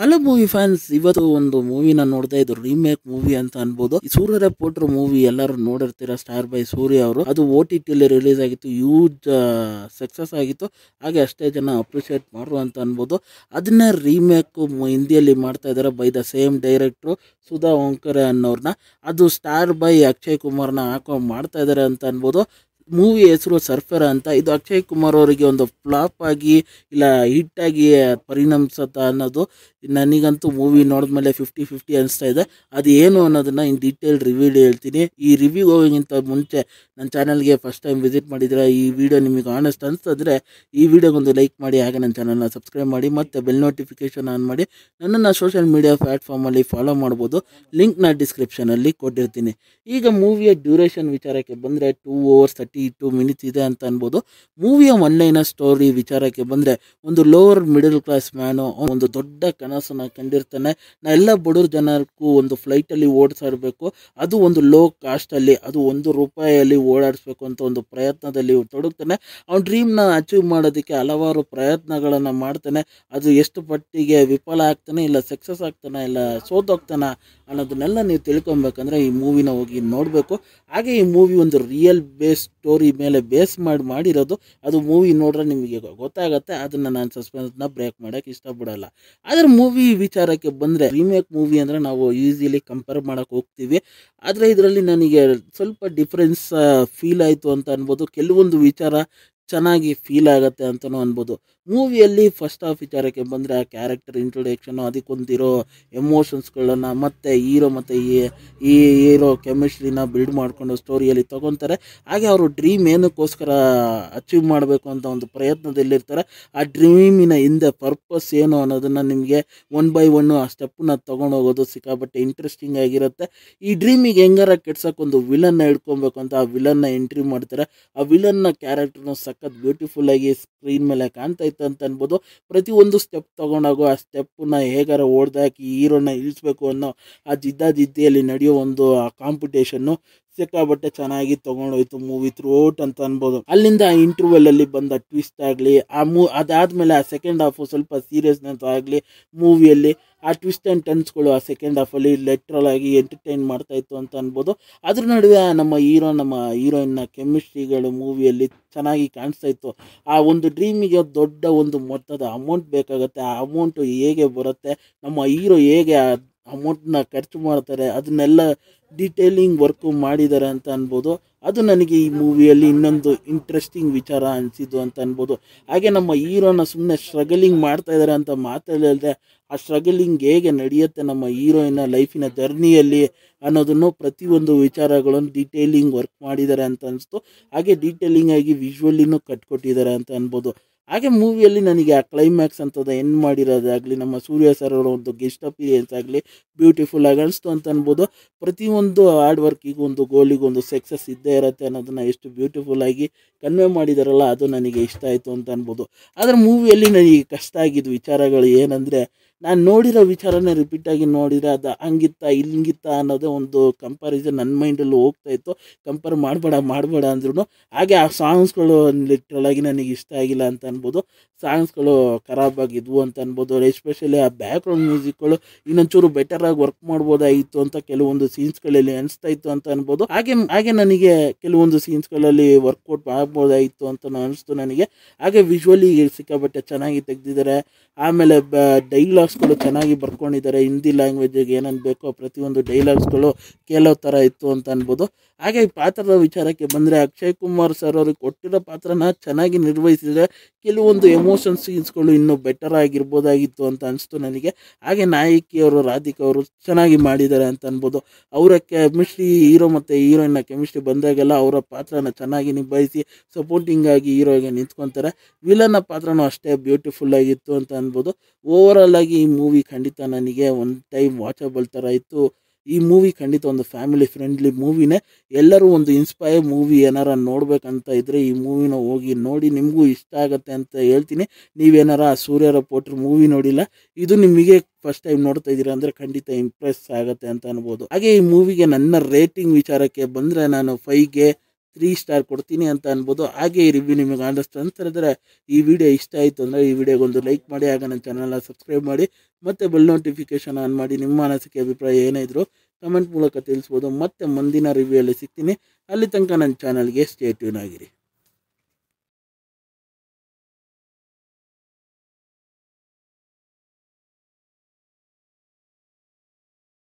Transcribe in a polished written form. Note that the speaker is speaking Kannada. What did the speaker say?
ಹಲೋ ಮೂವಿ ಫ್ಯಾನ್ಸ್, ಇವತ್ತು ಒಂದು ಮೂವಿನ ನೋಡಿದೆ. ಇದು ರೀಮೇಕ್ ಮೂವಿ ಅಂತ ಅನ್ಬೋದು. ಸೂರ್ಯ ರಿಪೋರ್ಟರ್ ಮೂವಿ ಎಲ್ಲರೂ ನೋಡಿರ್ತೀರ, ಸ್ಟಾರ್ ಬೈ ಸೂರ್ಯ ಅವರು. ಅದು OTT ರಿಲೀಸ್ ಆಗಿತ್ತು, ಹ್ಯೂಜ್ ಸಕ್ಸಸ್ ಆಗಿತ್ತು. ಹಾಗೆ ಅಷ್ಟೇ ಜನ ಅಪ್ರಿಷಿಯೇಟ್ ಮಾಡ್ರು ಅಂತ ಅನ್ಬೋದು. ಅದನ್ನ ರೀಮೇಕ್ ಹಿಂದಿಯಲ್ಲಿ ಮಾಡ್ತಾ ಇದ್ದಾರೆ ಬೈ ದ ಸೇಮ್ ಡೈರೆಕ್ಟ್ರು ಸುಧಾ ಓಂಕರೆ ಅನ್ನೋರ್ನ. ಅದು ಸ್ಟಾರ್ ಬೈ ಅಕ್ಷಯ್ ಕುಮಾರ್ನ ಹಾಕೋ ಮಾಡ್ತಾ ಇದ್ದಾರೆ ಅಂತ ಅನ್ಬೋದು. ಮೂವಿ ಹೆಸರು ಸರ್ಫರ್ ಅಂತ. ಇದು ಅಕ್ಷಯ್ ಕುಮಾರ್ ಅವರಿಗೆ ಒಂದು ಫ್ಲಾಪ್ ಆಗಿ ಇಲ್ಲ ಹಿಟ್ ಆಗಿ ಪರಿಣಮಿಸುತ್ತ ಅನ್ನೋದು ನನಗಂತೂ ಮೂವಿ ನೋಡಿದ್ಮೇಲೆ 50-50 ಅನಿಸ್ತಾ ಇದೆ. ಅದು ಏನು ಅನ್ನೋದನ್ನ ಇನ್ ಡೀಟೇಲ್ ರಿವ್ಯೂ ಹೇಳ್ತೀನಿ. ಈ ರಿವ್ಯೂ ಹೋಗೋಕ್ಕಿಂತ ಮುಂಚೆ ನನ್ನ ಚಾನಲ್ಗೆ ಫಸ್ಟ್ ಟೈಮ್ ವಿಸಿಟ್ ಮಾಡಿದರೆ, ಈ ವಿಡಿಯೋ ನಿಮಗೆ ಆನೆಸ್ಟ್ ಅನಿಸ್ತಂದರೆ ಈ ವಿಡಿಯೋಗೊಂದು ಲೈಕ್ ಮಾಡಿ, ಹಾಗೆ ನನ್ನ ಚಾನಲ್ನ ಸಬ್ಸ್ಕ್ರೈಬ್ ಮಾಡಿ, ಮತ್ತು ಬೆಲ್ ನೋಟಿಫಿಕೇಷನ್ ಆನ್ ಮಾಡಿ ನನ್ನನ್ನು ಸೋಷಿಯಲ್ ಮೀಡಿಯಾ ಪ್ಲ್ಯಾಟ್ಫಾರ್ಮಲ್ಲಿ ಫಾಲೋ ಮಾಡ್ಬೋದು. ಲಿಂಕ್ನ ಡಿಸ್ಕ್ರಿಪ್ಷನಲ್ಲಿ ಕೊಟ್ಟಿರ್ತೀನಿ. ಈಗ ಮೂವಿಯ ಡ್ಯೂರೇಷನ್ ವಿಚಾರಕ್ಕೆ ಬಂದರೆ 2 hours 32 minutes ಇದೆ ಅಂತ ಅನ್ಬೋದು. ಮೂವಿಯ ಒನ್ಲೈನರ್ ಸ್ಟೋರಿ ವಿಚಾರಕ್ಕೆ ಬಂದರೆ, ಒಂದು ಲೋವರ್ ಮಿಡಲ್ ಕ್ಲಾಸ್ ಮ್ಯಾನು ಒಂದು ದೊಡ್ಡ ಕನಸನ್ನು ಕಂಡಿರ್ತಾನೆ. ಎಲ್ಲ ಬಡವ್ರ ಜನಕ್ಕೂ ಒಂದು ಫ್ಲೈಟಲ್ಲಿ ಓಡಿಸಾಡಬೇಕು, ಅದು ಒಂದು ಲೋ ಕಾಸ್ಟಲ್ಲಿ, ಅದು ₹1 ಓಡಾಡಿಸ್ಬೇಕು ಅಂತ ಒಂದು ಪ್ರಯತ್ನದಲ್ಲಿ ತೊಡಗ್ತಾನೆ. ಅವನ ಡ್ರೀಮ್ನ ಅಚೀವ್ ಮಾಡೋದಕ್ಕೆ ಹಲವಾರು ಪ್ರಯತ್ನಗಳನ್ನು ಮಾಡ್ತಾನೆ. ಅದು ಎಷ್ಟು ಪಟ್ಟಿಗೆ ವಿಫಲ ಆಗ್ತಾನೆ, ಇಲ್ಲ ಸಕ್ಸಸ್ ಆಗ್ತಾನೆ, ಇಲ್ಲ ಸೋತೋಗ್ತಾನೆ ಅನ್ನೋದನ್ನೆಲ್ಲ ನೀವು ತಿಳ್ಕೊಬೇಕಂದ್ರೆ ಈ ಮೂವಿನ ಹೋಗಿ ನೋಡಬೇಕು. ಹಾಗೆ ಈ ಮೂವಿ ಒಂದು ರಿಯಲ್ ಬೇಸ್ ಸ್ಟೋರಿ ಮೇಲೆ ಬೇಸ್ ಮಾಡಿರೋದು. ಅದು ಮೂವಿ ನೋಡ್ರೆ ನಿಮಗೆ ಗೊತ್ತಾಗತ್ತೆ. ಅದನ್ನು ನಾನು ಸಸ್ಪೆನ್ಸ್ನ ಬ್ರೇಕ್ ಮಾಡೋಕ್ಕೆ ಇಷ್ಟಪಡಲ್ಲ. ಆದರೆ ಮೂವಿ ವಿಚಾರಕ್ಕೆ ಬಂದರೆ, ರೀಮೇಕ್ ಮೂವಿ ಅಂದರೆ ನಾವು ಈಸಿಲಿ ಕಂಪೇರ್ ಮಾಡೋಕ್ಕೆ ಹೋಗ್ತೀವಿ. ಆದರೆ ಇದರಲ್ಲಿ ನನಗೆ ಸ್ವಲ್ಪ ಡಿಫ್ರೆನ್ಸ್ ಫೀಲ್ ಆಯಿತು ಅಂತ ಅನ್ಬೋದು. ಕೆಲವೊಂದು ವಿಚಾರ ಚೆನ್ನಾಗಿ ಫೀಲ್ ಆಗುತ್ತೆ ಅಂತಲೂ ಅನ್ಬೋದು. ಮೂವಿಯಲ್ಲಿ ಫಸ್ಟ್ ಹಾಫ್ ವಿಚಾರಕ್ಕೆ ಬಂದರೆ, ಆ ಕ್ಯಾರೆಕ್ಟರ್ ಇಂಟ್ರೊಡಕ್ಷನು, ಅದಕ್ಕೊಂದಿರೋ ಎಮೋಷನ್ಸ್ಗಳನ್ನು, ಮತ್ತು ಹೀರೋ ಮತ್ತು ಈ ಹೀರೋ ಕೆಮಿಸ್ಟ್ರಿನ ಬಿಲ್ಡ್ ಮಾಡಿಕೊಂಡು ಸ್ಟೋರಿಯಲ್ಲಿ ತೊಗೊತಾರೆ. ಹಾಗೆ ಅವರು ಡ್ರೀಮ್ ಏನಕ್ಕೋಸ್ಕರ ಅಚೀವ್ ಮಾಡಬೇಕು ಅಂತ ಒಂದು ಪ್ರಯತ್ನದಲ್ಲಿರ್ತಾರೆ. ಆ ಡ್ರೀಮಿನ ಹಿಂದೆ ಪರ್ಪಸ್ ಏನು ಅನ್ನೋದನ್ನು ನಿಮಗೆ 1 by 1 ಆ ಸ್ಟೆಪ್ಪನ್ನ ತೊಗೊಂಡೋಗೋದು ಸಿಕ್ಕಾಪಟ್ಟೆ ಇಂಟ್ರೆಸ್ಟಿಂಗ್ ಆಗಿರುತ್ತೆ. ಈ ಡ್ರೀಮಿಗೆ ಹೆಂಗಾರ ಕೆಡ್ಸೋಕ್ಕೊಂದು ವಿಲನ್ನ ಹಿಡ್ಕೊಬೇಕು ಅಂತ ಆ ವಿಲನ್ನ ಎಂಟ್ರಿ ಮಾಡ್ತಾರೆ. ಆ ವಿಲನ್ನ ಕ್ಯಾರೆಕ್ಟರ್ನ ಸಖತ್ ಬ್ಯೂಟಿಫುಲ್ಲಾಗಿ ಸ್ಕ್ರೀನ್ ಮೇಲೆ ಕಾಣ್ತಾ ಇತ್ತು ಅಂತ ಅನ್ಬೋದು. ಪ್ರತಿಯೊಂದು ಸ್ಟೆಪ್ ತೊಗೊಂಡಾಗೋ ಆ ಸ್ಟೆಪ್ಪನ್ನ ಹೇಗಾರ ಹೊಡೆದಾಕಿ ಹೀರೋನ ಇಳಿಸ್ಬೇಕು ಅನ್ನೋ ಆ ಜಿದ್ದಿಯಲ್ಲಿ ನಡೆಯೋ ಒಂದು ಆ ಕಾಂಪಿಟೇಷನ್ನು ಸಿಕ್ಕಾಬಟ್ಟೆ ಚೆನ್ನಾಗಿ ತೊಗೊಂಡೋಯ್ತು ಮೂವಿ ಥ್ರೂಔಟ್ ಅಂತ ಅನ್ಬೋದು. ಅಲ್ಲಿಂದ ಆ ಇಂಟರ್ವೆಲ್ಲಲ್ಲಿ ಬಂದ ಟ್ವಿಸ್ಟ್ ಆಗಲಿ, ಅದಾದಮೇಲೆ ಆ ಸೆಕೆಂಡ್ ಹಾಫು ಸ್ವಲ್ಪ ಸೀರಿಯಸ್ನೆಸ್ ಆಗಲಿ, ಮೂವಿಯಲ್ಲಿ ಆ ಟ್ವಿಸ್ಟ್ ಆ್ಯಂಡ್ ಟರ್ನ್ಸ್ಗಳು ಆ ಸೆಕೆಂಡ್ ಹಾಫಲ್ಲಿ ಲಿಟ್ರಲ್ ಆಗಿ ಎಂಟರ್ಟೈನ್ ಮಾಡ್ತಾಯಿತ್ತು ಅಂತ ಅನ್ಬೋದು. ಅದ್ರ ನಡುವೆ ನಮ್ಮ ಹೀರೋಯಿನ್ನ ಕೆಮಿಸ್ಟ್ರಿಗಳು ಮೂವಿಯಲ್ಲಿ ಚೆನ್ನಾಗಿ ಕಾಣಿಸ್ತಾ ಇತ್ತು. ಆ ಒಂದು ಡ್ರೀಮಿಗೆ ದೊಡ್ಡ ಒಂದು ಮೊತ್ತದ ಅಮೌಂಟ್ ಬೇಕಾಗುತ್ತೆ. ಆ ಅಮೌಂಟು ಹೇಗೆ ಬರುತ್ತೆ, ನಮ್ಮ ಹೀರೋ ಹೇಗೆ ಆ ಅಮೌಂಟ್ನ ಖರ್ಚು ಮಾಡ್ತಾರೆ, ಅದನ್ನೆಲ್ಲ ಡೀಟೇಲಿಂಗ್ ವರ್ಕು ಮಾಡಿದ್ದಾರೆ ಅಂತ ಅನ್ಬೋದು. ಅದು ನನಗೆ ಈ ಮೂವಿಯಲ್ಲಿ ಇನ್ನೊಂದು ಇಂಟ್ರೆಸ್ಟಿಂಗ್ ವಿಚಾರ ಅನಿಸಿದ್ದು ಅಂತ ಅನ್ಬೋದು. ಹಾಗೆ ನಮ್ಮ ಹೀರೋನ ಸುಮ್ಮನೆ ಸ್ಟ್ರಗಲಿಂಗ್ ಮಾಡ್ತಾ ಇದ್ದಾರೆ ಅಂತ ಮಾತಾಡಿದ್ರೆ, ಆ ಸ್ಟ್ರಗಲಿಂಗ್ ಹೇಗೆ ನಡೆಯುತ್ತೆ ನಮ್ಮ ಹೀರೋಯಿನ ಲೈಫಿನ ಜರ್ನಿಯಲ್ಲಿ ಅನ್ನೋದನ್ನು ಪ್ರತಿಯೊಂದು ವಿಚಾರಗಳನ್ನು ಡೀಟೇಲಿಂಗ್ ವರ್ಕ್ ಮಾಡಿದ್ದಾರೆ ಅಂತ ಅನಿಸ್ತು. ಹಾಗೆ ಡೀಟೇಲಿಂಗ್ ಆಗಿ ವಿಜುವಲಿನೂ ಕಟ್ಕೊಟ್ಟಿದ್ದಾರೆ ಅಂತ ಅನ್ಬೋದು. ಹಾಗೆ ಮೂವಿಯಲ್ಲಿ ನನಗೆ ಆ ಕ್ಲೈಮ್ಯಾಕ್ಸ್ ಅಂತದ ಎಂಡ್ ಮಾಡಿರೋದಾಗಲಿ, ನಮ್ಮ ಸೂರ್ಯ ಸರ್ ಅವರ ಒಂದು ಗೆಸ್ಟ್ ಅಪಿರಿಯನ್ಸ್ ಆಗಲಿ ಬ್ಯೂಟಿಫುಲ್ ಆಗಿ ಅನಿಸ್ತು ಅಂತ ಅನ್ಬೋದು. ಪ್ರತಿಯೊಂದು ಹಾರ್ಡ್ ವರ್ಕಿಗೂ ಒಂದು ಗೋಲಿಗೂ ಒಂದು ಸಕ್ಸಸ್ ಇದ್ದೇ ಇರುತ್ತೆ ಅನ್ನೋದನ್ನು ಎಷ್ಟು ಬ್ಯೂಟಿಫುಲ್ ಆಗಿ ಕನ್ವೆ ಮಾಡಿದಾರಲ್ಲ, ಅದು ನನಗೆ ಇಷ್ಟ ಆಯಿತು ಅಂತ ಅನ್ಬೋದು. ಆದರೆ ಮೂವಿಯಲ್ಲಿ ನನಗೆ ಕಷ್ಟ ಆಗಿದ್ದು ವಿಚಾರಗಳು ಏನಂದರೆ, ನಾನು ನೋಡಿರೋ ವಿಚಾರನೇ ರಿಪೀಟಾಗಿ ನೋಡಿದರೆ ಅದು ಹಿಂಗಿತ್ತ ಅನ್ನೋದೇ ಒಂದು ಕಂಪ್ಯಾರಿಸನ್ ನನ್ನ ಮೈಂಡಲ್ಲೂ ಹೋಗ್ತಾಯಿತ್ತು. ಕಂಪೇರ್ ಮಾಡಬೇಡ ಅಂದ್ರೂ. ಹಾಗೆ ಆ ಸಾಂಗ್ಸ್ಗಳು ಲಿಟ್ರಲಾಗಿ ನನಗೆ ಇಷ್ಟ ಆಗಿಲ್ಲ ಅಂತ ಅನ್ಬೋದು. ಸಾಂಗ್ಸ್ಗಳು ಖರಾಬಾಗಿದ್ವು ಅಂತ ಅನ್ಬೋದು. ಎಸ್ಪೆಷಲಿ ಆ ಬ್ಯಾಕ್ಗ್ರೌಂಡ್ ಮ್ಯೂಸಿಕ್ಗಳು ಇನ್ನೊಂಚೂರು ಬೆಟರಾಗಿ ವರ್ಕ್ ಮಾಡ್ಬೋದಾಗಿತ್ತು ಅಂತ ಕೆಲವೊಂದು ಸೀನ್ಸ್ಗಳಲ್ಲಿ ಅನಿಸ್ತಾ ಇತ್ತು ಅಂತ ಅನ್ಬೋದು. ಹಾಗೆ ನನಗೆ ಕೆಲವೊಂದು ಸೀನ್ಸ್ಗಳಲ್ಲಿ ವರ್ಕೌಟ್ ಆಗ್ಬೋದಾಗಿತ್ತು ಅಂತ ಅನಿಸ್ತು ನನಗೆ. ಹಾಗೆ ವಿಜುವಲಿ ಸಿಕ್ಕಾಬಟ್ಟೆ ಚೆನ್ನಾಗಿ ತೆಗೆದಿದ್ದಾರೆ. ಆಮೇಲೆ ಡೈಲಾಗ್ಸ್ಗಳು ಚೆನ್ನಾಗಿ ಬರ್ಕೊಂಡಿದ್ದಾರೆ. ಹಿಂದಿ ಲ್ಯಾಂಗ್ವೇಜಿಗೆ ಏನೇನು ಬೇಕೋ ಪ್ರತಿಯೊಂದು ಡೈಲಾಗ್ಸ್ಗಳು ಕೇಳೋ ಥರ ಇತ್ತು ಅಂತ ಅನ್ಬೋದು. ಹಾಗೆ ಈ ಪಾತ್ರದ ವಿಚಾರಕ್ಕೆ ಬಂದರೆ, ಅಕ್ಷಯ್ ಕುಮಾರ್ ಸರ್ ಅವ್ರಿಗೆ ಕೊಟ್ಟಿರೋ ಪಾತ್ರನ ಚೆನ್ನಾಗಿ ನಿರ್ವಹಿಸಿದರೆ ಕೆಲವೊಂದು ಎಮೋಷನ್ ಸೀನ್ಸ್ಗಳು ಇನ್ನೂ ಬೆಟರ್ ಆಗಿರ್ಬೋದಾಗಿತ್ತು ಅಂತ ಅನಿಸ್ತು ನನಗೆ. ಹಾಗೆ ನಾಯಕಿಯವರು ರಾಧಿಕಾ ಅವರು ಚೆನ್ನಾಗಿ ಮಾಡಿದ್ದಾರೆ ಅಂತ ಅನ್ಬೋದು. ಅವರ ಕೆಮಿಸ್ಟ್ರಿ, ಹೀರೋ ಮತ್ತು ಹೀರೋಯಿನ್ನ ಕೆಮಿಸ್ಟ್ರಿ ಬಂದಾಗೆಲ್ಲ ಅವರ ಪಾತ್ರನ ಚೆನ್ನಾಗಿ ನಿಭಾಯಿಸಿ ಸಪೋರ್ಟಿಂಗ್ ಆಗಿ ಹೀರೋಗೆ ನಿಂತ್ಕೊತಾರೆ. ವಿಲನ್ನ ಪಾತ್ರನೂ ಅಷ್ಟೇ ಬ್ಯೂಟಿಫುಲ್ ಆಗಿತ್ತು ಅಂತ ಅನ್ಬೋದು. ಓವರಾಲ್ ಆಗಿ ಈ ಮೂವಿ ಖಂಡಿತ ನನಗೆ ಒನ್ ಟೈಮ್ ವಾಚಬಲ್ ಥರ ಇತ್ತು. ಈ ಮೂವಿ ಖಂಡಿತ ಒಂದು ಫ್ಯಾಮಿಲಿ ಫ್ರೆಂಡ್ಲಿ ಮೂವಿನೇ. ಎಲ್ಲರೂ ಒಂದು ಇನ್ಸ್ಪೈರ್ ಮೂವಿ ಏನಾರ ನೋಡ್ಬೇಕಂತ ಇದ್ದರೆ ಈ ಮೂವಿನ ಹೋಗಿ ನೋಡಿ, ನಿಮಗೂ ಇಷ್ಟ ಆಗುತ್ತೆ ಅಂತ ಹೇಳ್ತೀನಿ. ನೀವೇನಾರ ಸೂರ್ಯ ರಿಪೋರ್ಟರ್ ಮೂವಿ ನೋಡಿಲ್ಲ, ಇದು ನಿಮಗೆ ಫಸ್ಟ್ ಟೈಮ್ ನೋಡ್ತಾ ಇದ್ದೀರಾ ಅಂದರೆ ಖಂಡಿತ ಇಂಪ್ರೆಸ್ ಆಗುತ್ತೆ ಅಂತ ಅನ್ಬೋದು. ಹಾಗೆ ಈ ಮೂವಿಗೆ ನನ್ನ ರೇಟಿಂಗ್ ವಿಚಾರಕ್ಕೆ ಬಂದರೆ, ನಾನು 5ಗೆ 3 ಸ್ಟಾರ್ ಕೊಡ್ತೀನಿ ಅಂತ ಅನ್ಬೋದು. ಹಾಗೆ ಈ ರಿವ್ಯೂ ನಿಮಗೆ ಅನಿಸ್ತು ಈ ವಿಡಿಯೋ ಇಷ್ಟ ಆಯಿತು ಅಂದರೆ ಈ ವಿಡಿಯೋಗೆ ಒಂದು ಲೈಕ್ ಮಾಡಿ, ಆಗ ನನ್ನ ಚಾನಲ್ನ ಸಬ್ಸ್ಕ್ರೈಬ್ ಮಾಡಿ, ಮತ್ತು ಬೆಲ್ ನೋಟಿಫಿಕೇಶನ್ ಆನ್ ಮಾಡಿ. ನಿಮ್ಮ ಅನಿಸಿಕೆ ಅಭಿಪ್ರಾಯ ಏನೇ ಇದ್ದರೂ ಕಮೆಂಟ್ ಮೂಲಕ ತಿಳಿಸ್ಬೋದು. ಮತ್ತೆ ಮುಂದಿನ ರಿವ್ಯೂಯಲ್ಲಿ ಸಿಗ್ತೀನಿ. ಅಲ್ಲಿ ತನಕ ನನ್ನ ಚಾನಲ್ಗೆ ಸ್ಟೇ ಟ್ಯೂನ್ ಆಗಿರಿ.